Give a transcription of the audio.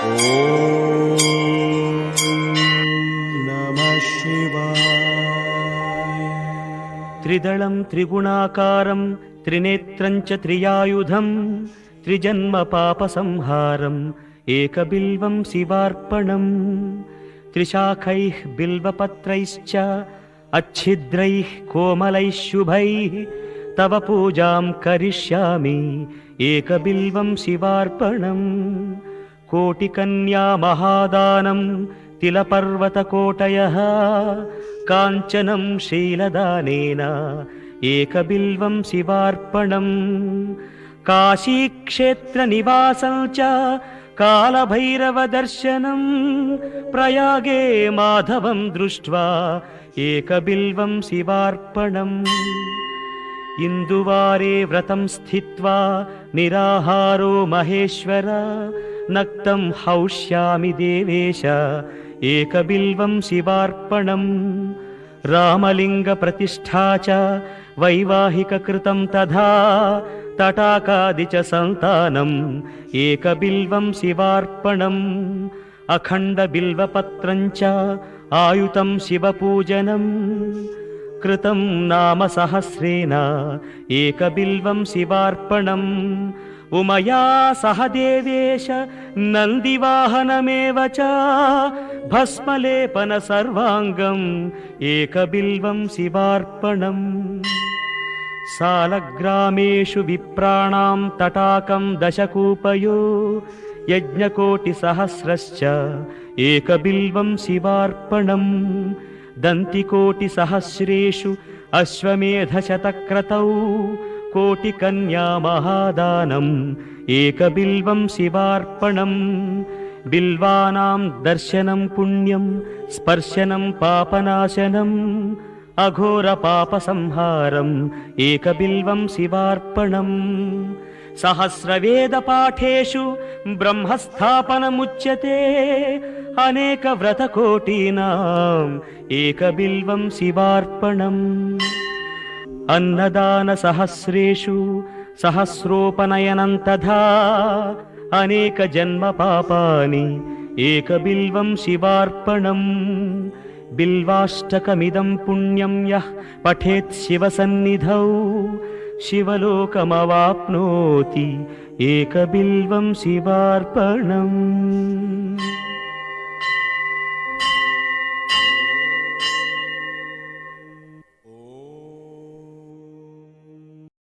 ॐ नमः शिवाय। त्रिदलं त्रिगुणाकारं त्रिनेत्रं च त्रियायुधं त्रिजन्म पापसंहारम् एकबिल्वं शिवार्पणम्। त्रिशाखैः बिल्वपत्रैश्च अच्छिद्रैः कोमलैः शुभैः तव पूजां करिष्यामि एकबिल्वं शिवार्पणम्। कोटिकन्या महादानं तिलपर्वतकोटयः काञ्चनं शीलदानेन एकबिल्वं शिवार्पणम्। काशीक्षेत्रनिवासं च कालभैरवदर्शनं प्रयागे माधवं दृष्ट्वा एकबिल्वं शिवार्पणम्। इन्दुवारे व्रतं स्थित्वा निराहारो महेश्वर नक्तं हौष्यामि देवेश एकबिल्वं शिवार्पणम्। रामलिङ्गप्रतिष्ठा च वैवाहिककृतं तथा तटाकादि च सन्तानम् एकबिल्वं शिवार्पणम्। अखण्डबिल्वपत्रं च आयुतं शिवपूजनम् कृतं नाम सहस्रेण एकबिल्वं शिवार्पणम्। उमया सह देवेश नन्दिवाहनमेव च भस्मलेपन सर्वाङ्गम् एकबिल्वं शिवार्पणम्। सालग्रामेषु विप्राणां तटाकं दशकूपयो यज्ञकोटिसहस्रश्च एकबिल्वं शिवार्पणम्। दन्तिकोटिसहस्रेषु अश्वमेधशतक्रतौ कोटिकन्या महादानम् एकबिल्वं शिवार्पणम्। बिल्वानां दर्शनं पुण्यं स्पर्शनं पापनाशनम् अघोरपापसंहारम् एकबिल्वं शिवार्पणम्। सहस्रवेदपाठेषु ब्रह्मस्थापनमुच्यते अनेकव्रतकोटीनाम् एकबिल्वं शिवार्पणम्। अन्नदानसहस्रेषु सहस्रोपनयनं तथा अनेकजन्मपापानि एकबिल्वं शिवार्पणम्। बिल्वाष्टकमिदं पुण्यं यः पठेत् शिवसन्निधौ शिवलोकमवाप्नोति एकबिल्वं शिवार्पणम्।